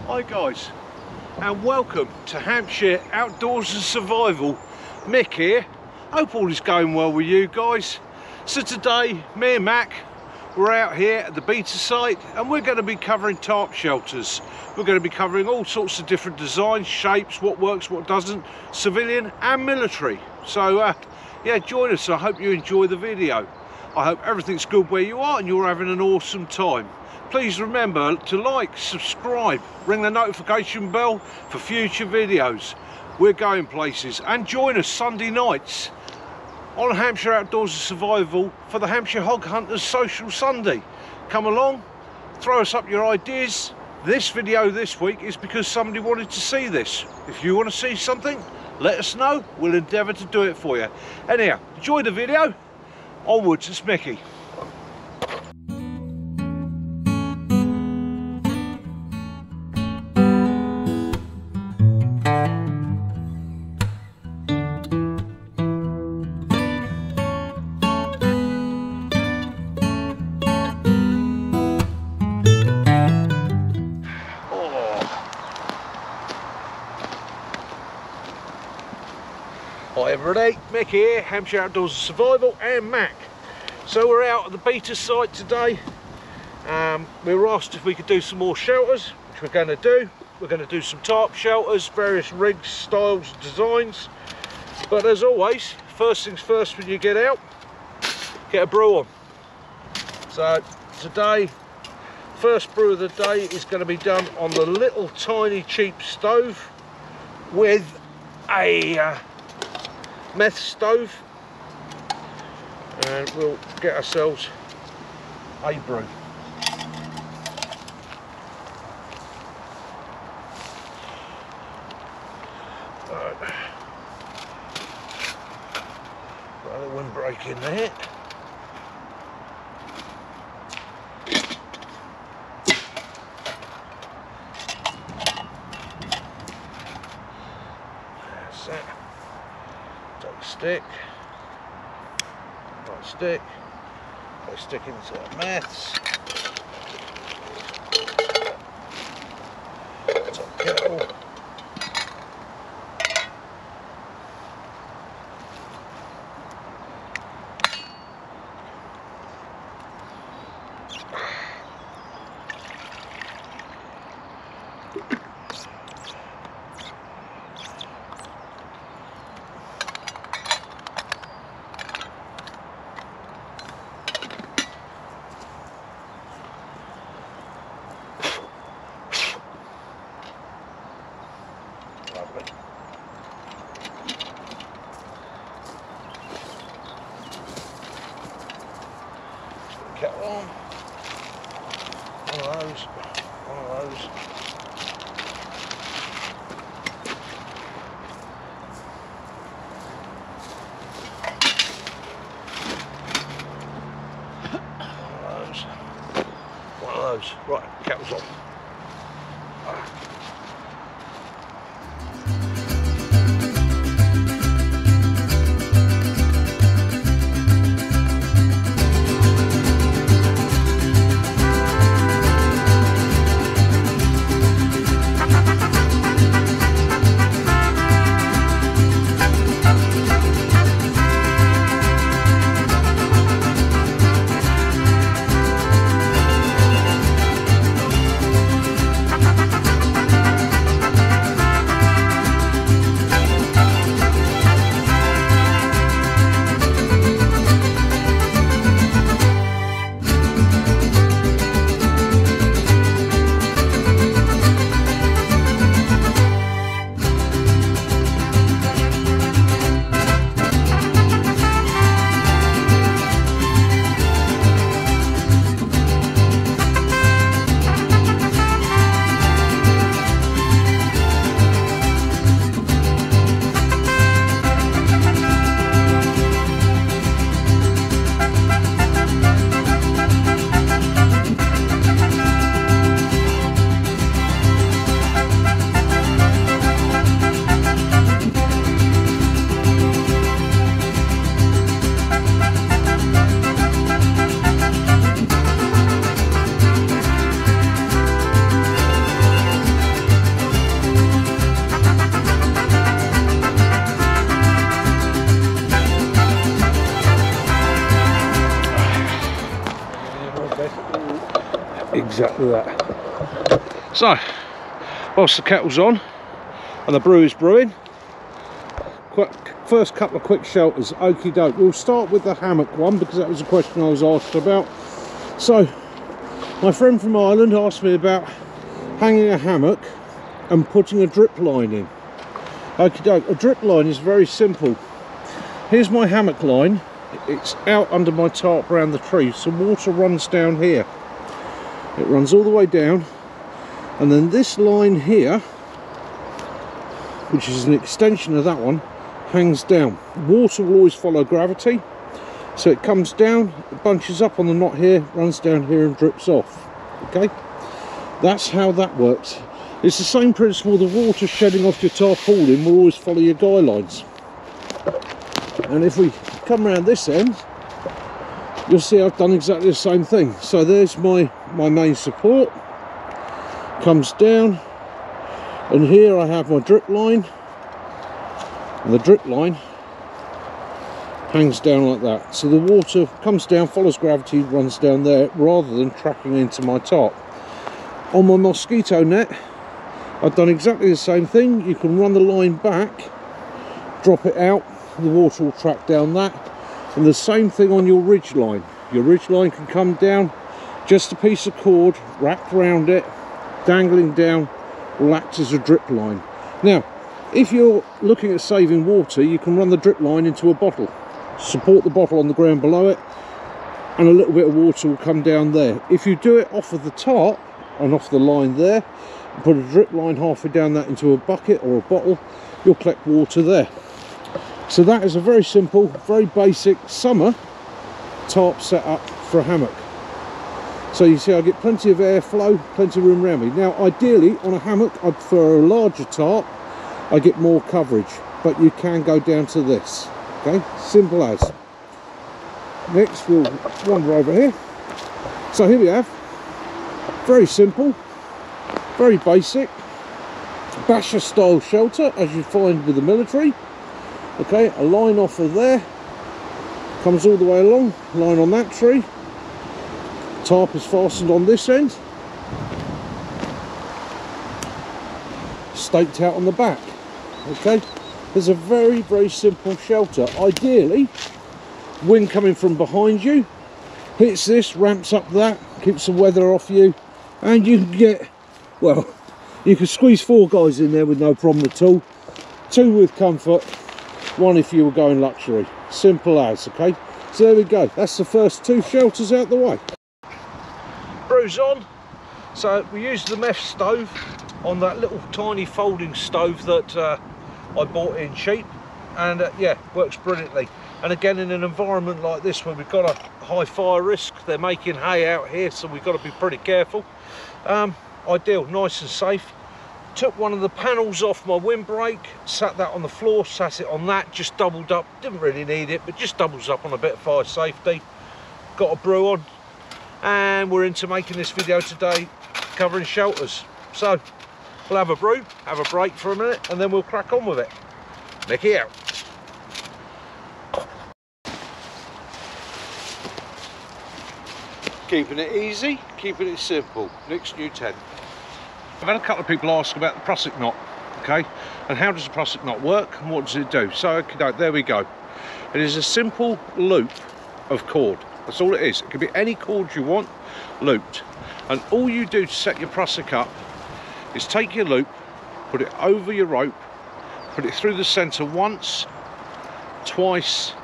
Hi guys, and welcome to Hampshire Outdoors and Survival. Mick here. Hope all is going well with you guys. So today, me and Mac, we're out here at the beta site and we're going to be covering tarp shelters. We're going to be covering all sorts of different designs, shapes, what works, what doesn't, civilian and military. So yeah, join us. I hope you enjoy the video. I hope everything's good where you are and you're having an awesome time. Please remember to like, subscribe, ring the notification bell for future videos. We're going places, and join us Sunday nights on Hampshire Outdoors and Survival for the Hampshire Hog Hunters Social Sunday. Come along, throw us up your ideas. This video this week is because somebody wanted to see this. If you want to see something, let us know. We'll endeavour to do it for you. Anyhow, enjoy the video. Onwards, it's Mickey. Hi everybody, Mick here, Hampshire Outdoors and Survival, and Mac. So we're out at the beta site today. We were asked if we could do some more shelters, which we're going to do. We're going to do some tarp shelters, various rigs, styles, designs. But as always, first things first, when you get out, get a brew on. So today, first brew of the day is going to be done on the little tiny cheap stove with a meth stove, and we'll get ourselves a brew. Right. Got a little windbreak in there. That's that. Stick, right stick, put a stick into the meths, top kettle, kettle on, one of those, one of those. One of those. Right, kettle's on. Exactly that. So, whilst the kettle's on and the brew is brewing, first couple of quick shelters. Okie doke. We'll start with the hammock one because that was a question I was asked about. So, my friend from Ireland asked me about hanging a hammock and putting a drip line in. Okie doke. A drip line is very simple. Here's my hammock line. It's out under my tarp around the tree, so water runs down here. It runs all the way down, and then this line here, which is an extension of that one, hangs down. Water will always follow gravity, so it comes down, it bunches up on the knot here, runs down here and drips off. Okay, that's how that works. It's the same principle. The water shedding off your tarpaulin will always follow your guy lines. And if we come around this end, you'll see I've done exactly the same thing. So there's my main support, comes down, and here I have my drip line, and the drip line hangs down like that. So the water comes down, follows gravity, runs down there rather than tracking into my tarp. On my mosquito net, I've done exactly the same thing. You can run the line back, drop it out, the water will track down that. And the same thing on your ridge line. Your ridge line can come down, just a piece of cord wrapped around it, dangling down, will act as a drip line. Now, if you're looking at saving water, you can run the drip line into a bottle, support the bottle on the ground below it, and a little bit of water will come down there. If you do it off of the tarp and off the line there, put a drip line halfway down that into a bucket or a bottle, you'll collect water there. So that is a very simple, very basic summer tarp setup for a hammock. So you see I get plenty of airflow, plenty of room around me. Now ideally on a hammock I prefer a larger tarp, I get more coverage, but you can go down to this. Okay, simple as. Next we'll wander over here. So here we have, very simple, very basic, basher style shelter as you find with the military. Okay, a line off of there, comes all the way along, line on that tree, tarp is fastened on this end, staked out on the back. Okay, there's a very, very simple shelter. Ideally, wind coming from behind you, hits this, ramps up that, keeps the weather off you, and you can get, well, you can squeeze 4 guys in there with no problem at all. 2 with comfort, 1 if you were going luxury. Simple as. Okay, so there we go. That's the first 2 shelters out the way. Brew's on. So we used the meth stove on that little tiny folding stove that I bought in cheap, and yeah, works brilliantly. And again, in an environment like this where we've got a high fire risk, they're making hay out here, so we've got to be pretty careful. Ideal, nice and safe. Took one of the panels off my windbreak, sat that on the floor, sat it on that, just doubled up. Didn't really need it, but just doubles up on a bit of fire safety. Got a brew on, and we're into making this video today covering shelters. So we'll have a brew, have a break for a minute, and then we'll crack on with it. Mickey out. Keeping it easy, keeping it simple. Nick's new 10. I've had a couple of people ask about the prusik knot, okay, and how does the prusik knot work and what does it do? So okay, there we go. It is a simple loop of cord. That's all it is. It can be any cord you want, looped. And all you do to set your prusik up is take your loop, put it over your rope, put it through the centre once, twice,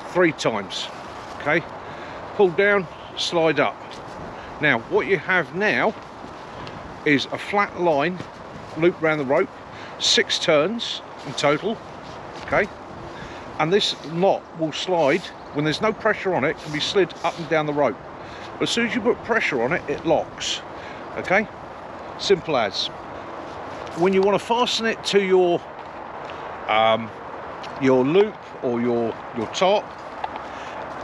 3 times, okay? Pull down, slide up. Now what you have now is a flat line looped around the rope, 6 turns in total, okay, and this knot will slide when there's no pressure on it. It can be slid up and down the rope, but as soon as you put pressure on it, it locks. Okay, simple as. When you want to fasten it to your loop or your tarp,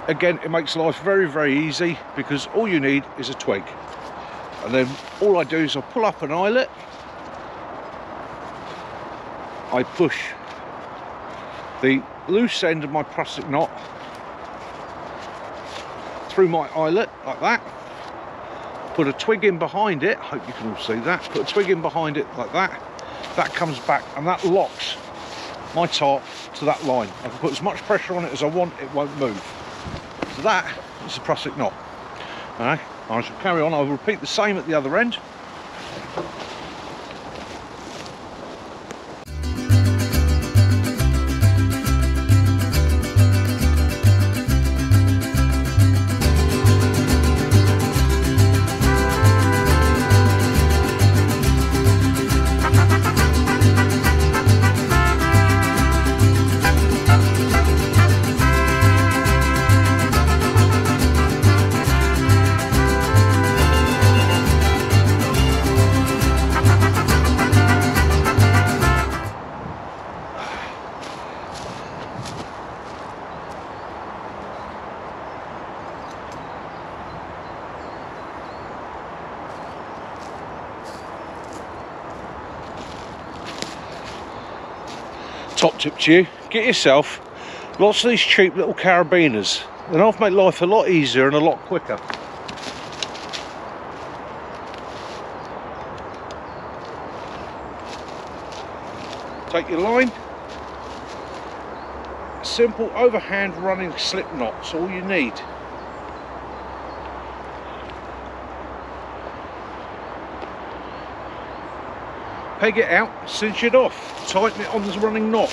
again, it makes life very, very easy because all you need is a twig. And then all I do is I pull up an eyelet, I push the loose end of my prusik knot through my eyelet like that, put a twig in behind it. I hope you can all see that. Put a twig in behind it like that. That comes back and that locks my tarp to that line. I can put as much pressure on it as I want, it won't move. So that is a prussic knot. Alright, I shall carry on. I'll repeat the same at the other end. Top tip to you, get yourself lots of these cheap little carabiners. They'll make life a lot easier and a lot quicker. Take your line, simple overhand running slip knots, all you need. Peg it out, cinch it off, tighten it on this running knot.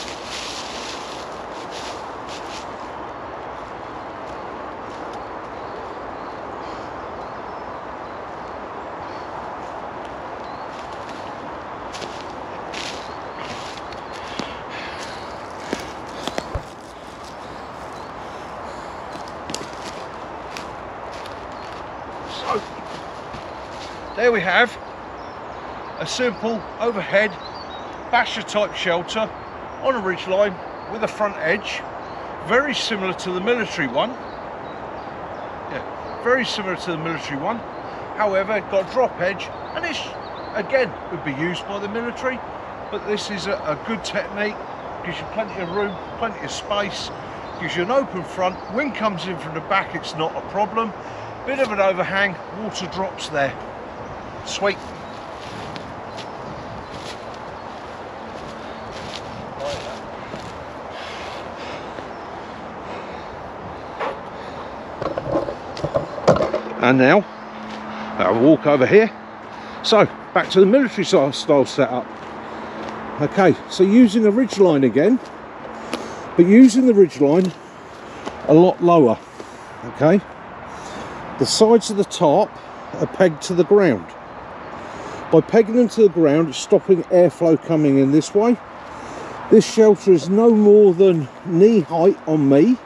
So, there we have a simple overhead basher type shelter on a ridge line with a front edge, very similar to the military one. Yeah, very similar to the military one. However, it's got a drop edge, and it's again would be used by the military, but this is a good technique. Gives you plenty of room, plenty of space, gives you an open front. Wind comes in from the back, it's not a problem. Bit of an overhang, water drops there. Sweet. And now I'll walk over here. So back to the military style setup. Okay, so using a ridge line again, but using the ridge line a lot lower. Okay, the sides of the tarp are pegged to the ground. By pegging them to the ground, it's stopping airflow coming in this way. This shelter is no more than knee height on me.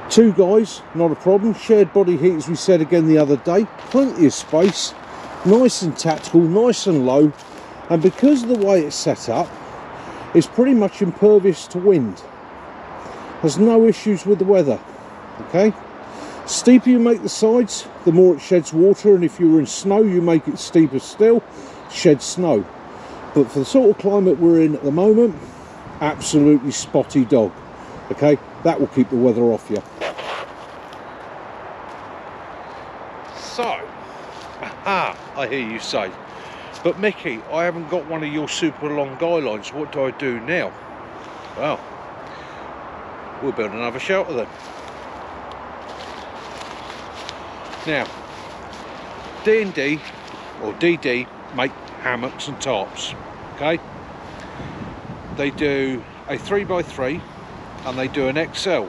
Two guys, not a problem. Shared body heat, as we said again the other day. Plenty of space, nice and tactical, nice and low. And because of the way it's set up, it's pretty much impervious to wind. There's no issues with the weather. Okay, steeper you make the sides, the more it sheds water, and if you were in snow, you make it steeper still, shed snow. But for the sort of climate we're in at the moment, absolutely spotty dog. Okay, that will keep the weather off you. So, I hear you say, but Mickey, I haven't got one of your super long guy lines. What do I do now? Well, we'll build another shelter then. Now, D&D or DD make hammocks and tarps. Okay, they do a 3x3 and they do an XL,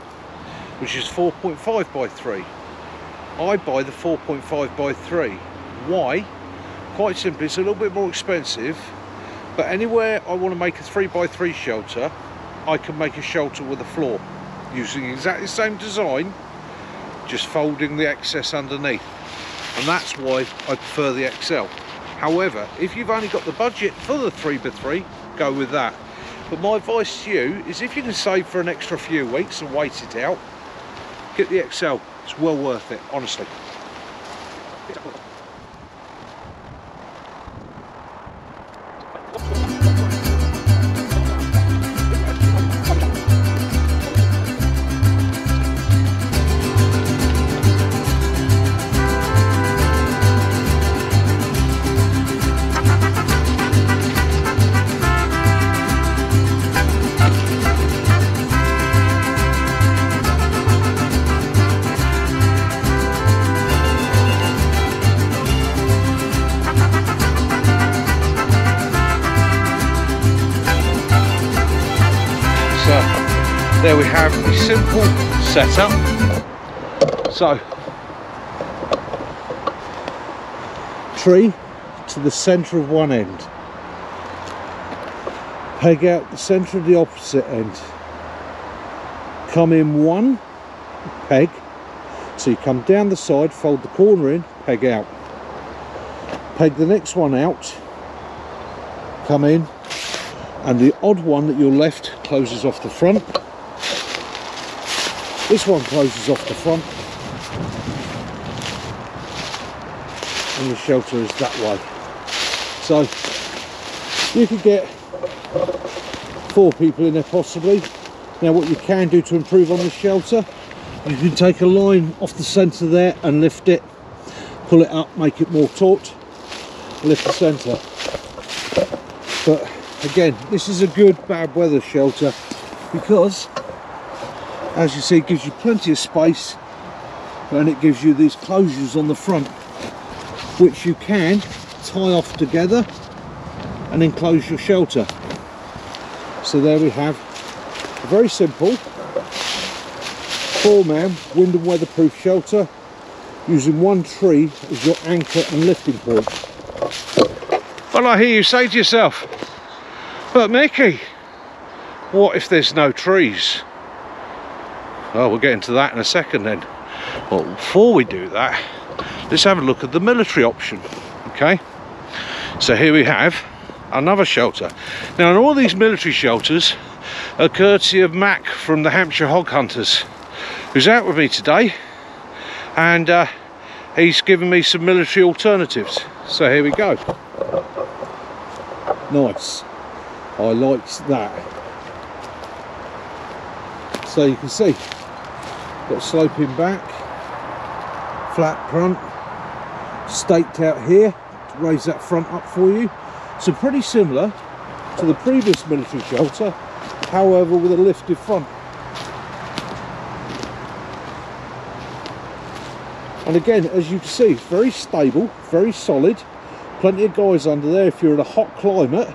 which is 4.5 by 3. I buy the 4.5 by 3. Why? Quite simply, it's a little bit more expensive, but anywhere I want to make a 3x3 shelter, I can make a shelter with a floor using exactly the same design, just folding the excess underneath, and that's why I prefer the XL. However, if you've only got the budget for the 3x3, go with that. But my advice to you is, if you can save for an extra few weeks and wait it out, get the XL. It's well worth it, honestly. there we have the simple setup. So, tree to the centre of one end, peg out the centre of the opposite end, come in one peg, so you come down the side, fold the corner in, peg out, peg the next one out, come in, and the odd one that you're left closes off the front. This one closes off the front, and the shelter is that way. So you could get 4 people in there possibly. Now what you can do to improve on this shelter, you can take a line off the centre there and lift it, pull it up, make it more taut, lift the centre. But again, this is a good bad weather shelter because, as you see, it gives you plenty of space, and it gives you these closures on the front which you can tie off together and enclose your shelter. So there we have a very simple 4-man wind and weatherproof shelter using one tree as your anchor and lifting point. Well, I hear you say to yourself, but Mickey, what if there's no trees? Well, we'll get into that in a second then. Well, before we do that, let's have a look at the military option. Okay, so here we have another shelter. Now, all these military shelters are courtesy of Mac from the Hampshire Hog Hunters, who's out with me today, and he's given me some military alternatives. So here we go. Nice, I liked that. So you can see, got sloping back, flat front, staked out here to raise that front up for you. So pretty similar to the previous military shelter, however with a lifted front. And again, as you can see, it's very stable, very solid, plenty of guys under there. If you're in a hot climate,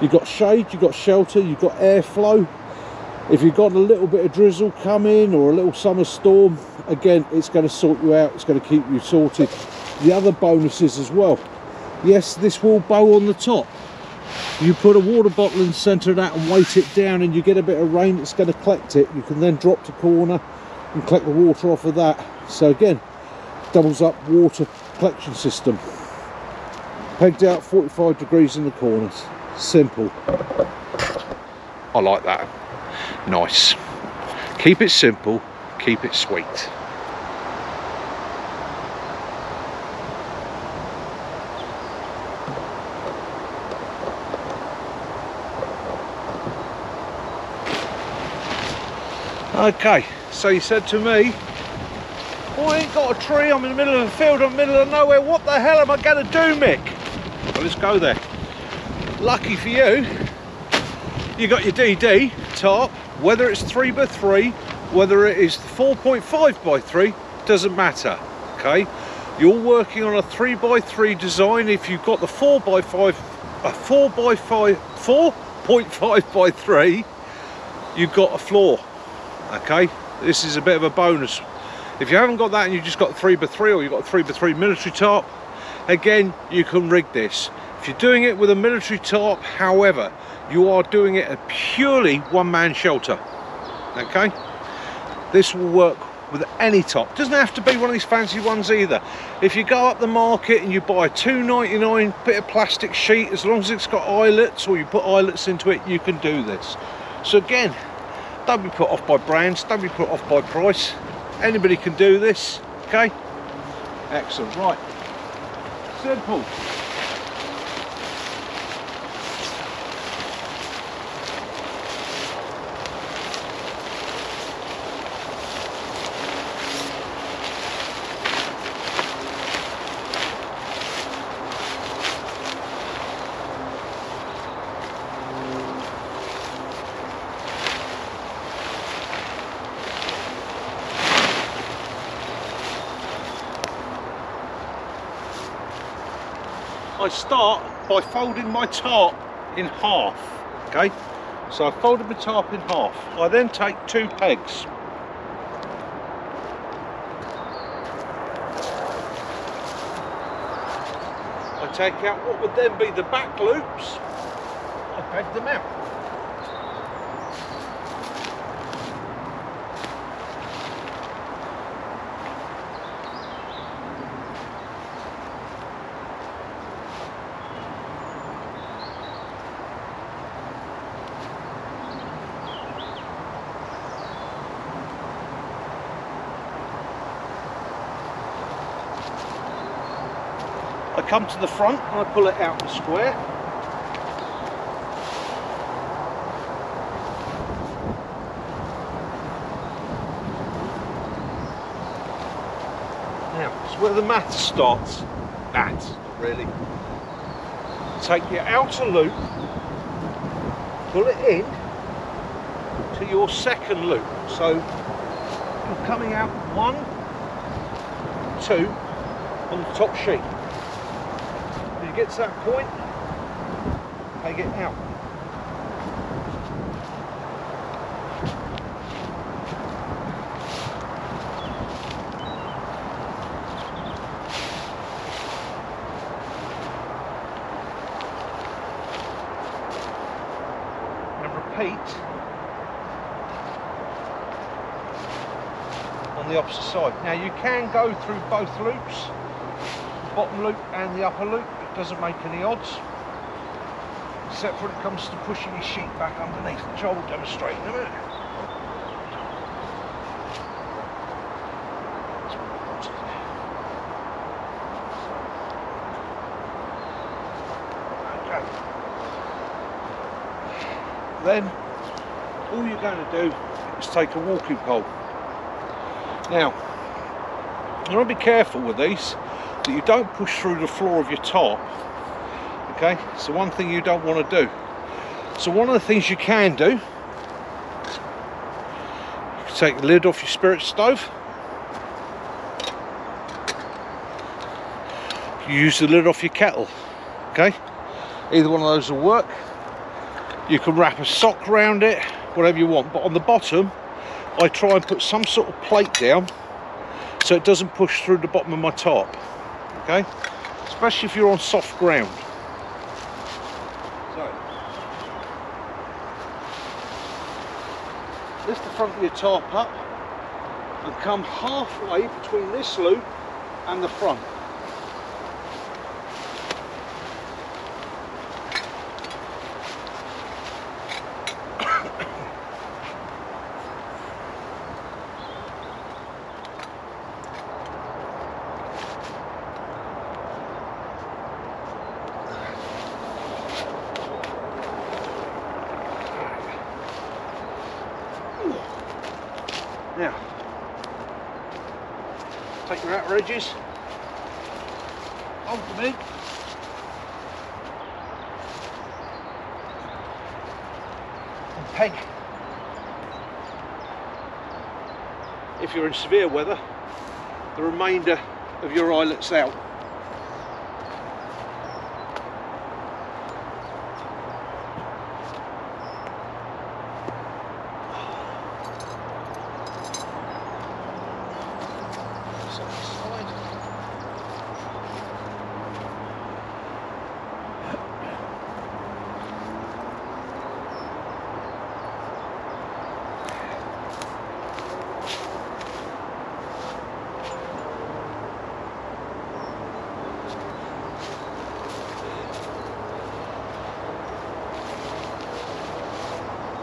you've got shade, you've got shelter, you've got airflow. If you've got a little bit of drizzle coming or a little summer storm, again, it's going to sort you out, it's going to keep you sorted. The other bonuses as well, yes, this will bow on the top. You put a water bottle in the centre of that and weight it down, and you get a bit of rain, it's going to collect it. You can then drop to corner and collect the water off of that. So again, doubles up water collection system. Pegged out 45 degrees in the corners. Simple. I like that. Nice. Keep it simple, keep it sweet. Okay, so you said to me, oh, I ain't got a tree, I'm in the middle of a field, I'm in the middle of nowhere, what the hell am I going to do, Mick? Well, let's go there. Lucky for you, you got your DD tarp, whether it's 3x3, whether it is 4.5x3, doesn't matter, okay? You're working on a 3x3 design. If you've got the 4.5x3, you've got a floor, okay? This is a bit of a bonus. If you haven't got that and you've just got 3x3, or you've got a 3x3 military tarp, again, you can rig this. If you're doing it with a military tarp, however, you are doing it a purely one-man shelter, okay? This will work with any top. Doesn't have to be one of these fancy ones either. If you go up the market and you buy a $2.99 bit of plastic sheet, as long as it's got eyelets, or you put eyelets into it, you can do this. So again, don't be put off by brands, don't be put off by price. Anybody can do this, okay? Excellent, right. Simple. I start by folding my tarp in half, okay? So I folded my tarp in half. I then take 2 pegs. I take out what would then be the back loops. I peg them out. I come to the front and I pull it out the square. Now, it's where the math starts. Maths, not really. Take your outer loop, pull it in to your second loop. So you're coming out 1, 2 on the top sheet. When you get to that point, take it out. And repeat on the opposite side. Now you can go through both loops, the bottom loop and the upper loop. Doesn't make any odds, except when it comes to pushing your sheet back underneath, which I will demonstrate in a minute. Okay. Then all you're going to do is take a walking pole. Now, you want to be careful with these that you don't push through the floor of your tarp. Okay, so one thing you don't want to do. So one of the things you can do, you can take the lid off your spirit stove. You use the lid off your kettle. Okay, either one of those will work. You can wrap a sock around it, whatever you want, but on the bottom I try and put some sort of plate down so it doesn't push through the bottom of my tarp. Okay, especially if you're on soft ground. So, lift the front of your tarp up and come halfway between this loop and the front. Now, take your outer edges, hold them in, and peg, if you're in severe weather, the remainder of your eyelets out.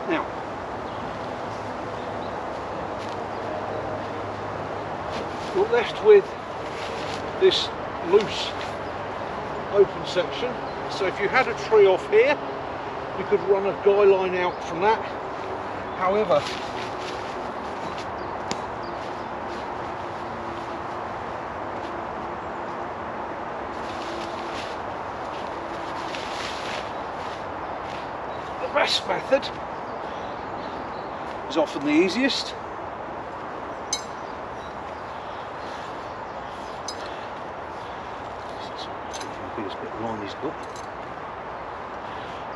Now, you're left with this loose open section. So if you had a tree off here, you could run a guy line out from that. However, the best method is often the easiest. Biggest bit of line he's got.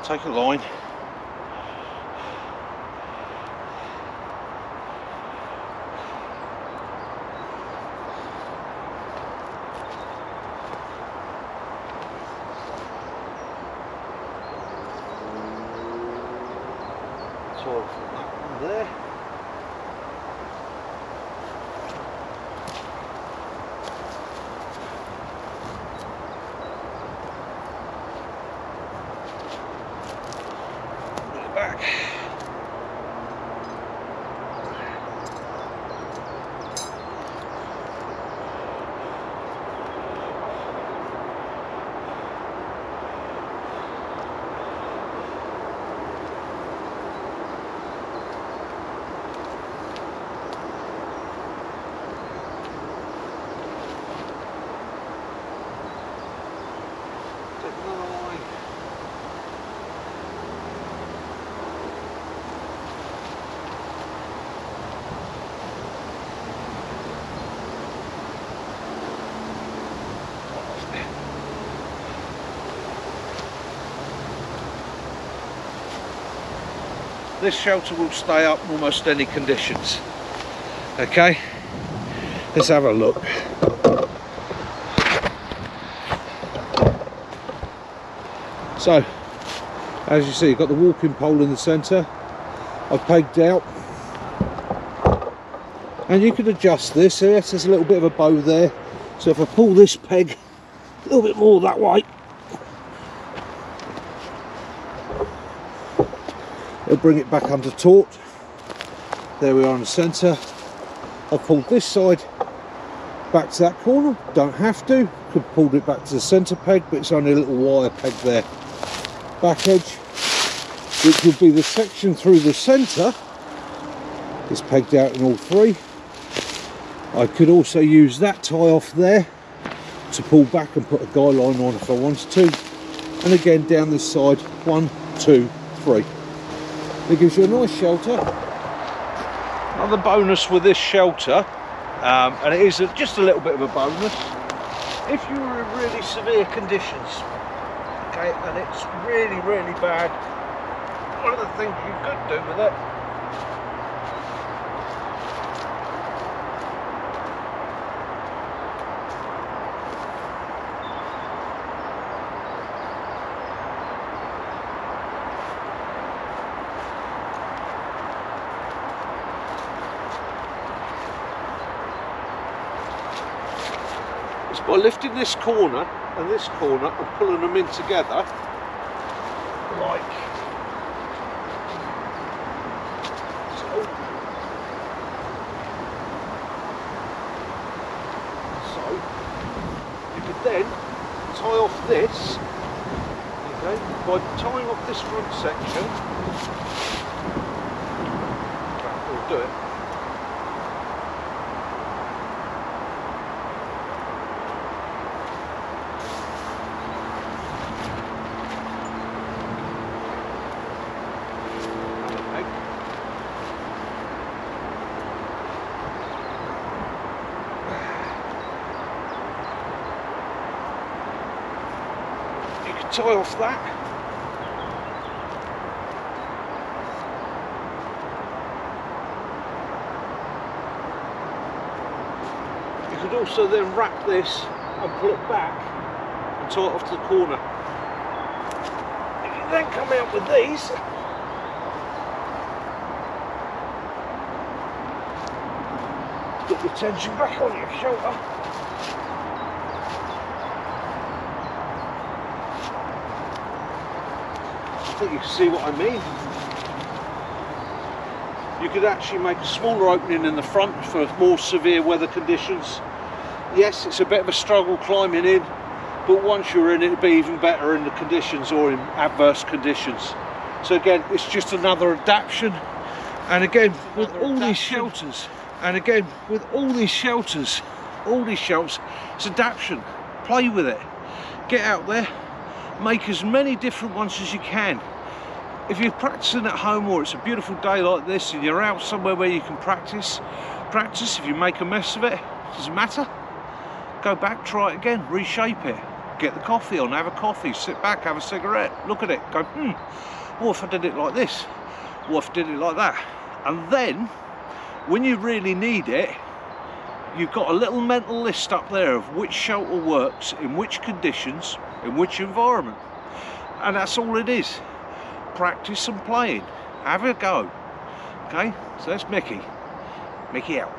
Take a line, tile from that one there. Put it back. This shelter will stay up in almost any conditions. Okay, let's have a look. So, as you see, you've got the walking pole in the centre. I've pegged out, and you can adjust this. Yes, there's a little bit of a bow there. So if I pull this peg a little bit more that way, it'll bring it back under taut. There we are in the centre. I've pulled this side back to that corner. Don't have to. Could have pulled it back to the centre peg, but it's only a little wire peg there. Back edge, which would be the section through the centre, is pegged out in all three. I could also use that tie off there to pull back and put a guy line on if I wanted to. And again down this side, 1, 2, 3. It gives you a nice shelter. Another bonus with this shelter, and it is just a little bit of a bonus, if you were in really severe conditions, okay, and it's really, really bad, one of the things you could do with it by lifting this corner and this corner and pulling them in together, like so. So you could then tie off this, okay, by tying off this front section. Okay, we'll do it. Tie off that. You could also then wrap this and pull it back and tie it off to the corner. If you then come out with these, get your tension back on your shoulder. I think you can see what I mean. You could actually make a smaller opening in the front for more severe weather conditions. Yes, it's a bit of a struggle climbing in, but once you're in, it'll be even better in the conditions or in adverse conditions. So again, it's just another adaptation. And again, with all these shelters, it's adaptation. Play with it. Get out there. Make as many different ones as you can. If you're practicing at home or it's a beautiful day like this and you're out somewhere where you can practice. If you make a mess of it, doesn't matter. Go back, try it again, reshape it. Get the coffee on, have a coffee, sit back, have a cigarette, look at it, go, what if I did it like this? What if I did it like that? And then, when you really need it, you've got a little mental list up there of which shelter works, in which conditions, in which environment. And that's all it is. Practice and playing. have a go. Okay, so that's Mickey out.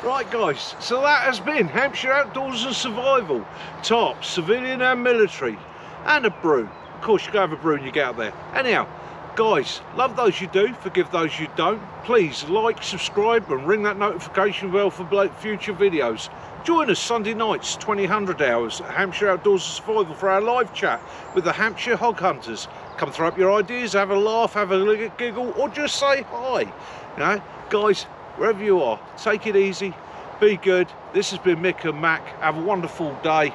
Right guys, so that has been Hampshire Outdoors and Survival, TARP, civilian and military, and a brew. Of course you go have a brew and you get out there. Anyhow, guys, love those you do, forgive those you don't. Please like, subscribe and ring that notification bell for future videos. Join us Sunday nights, 2000 hours at Hampshire Outdoors and Survival for our live chat with the Hampshire hog hunters. Come throw up your ideas, have a laugh, have a giggle, or just say hi. You know, guys, wherever you are, take it easy, be good. This has been Mick and Mac. Have a wonderful day.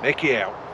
Mickey out.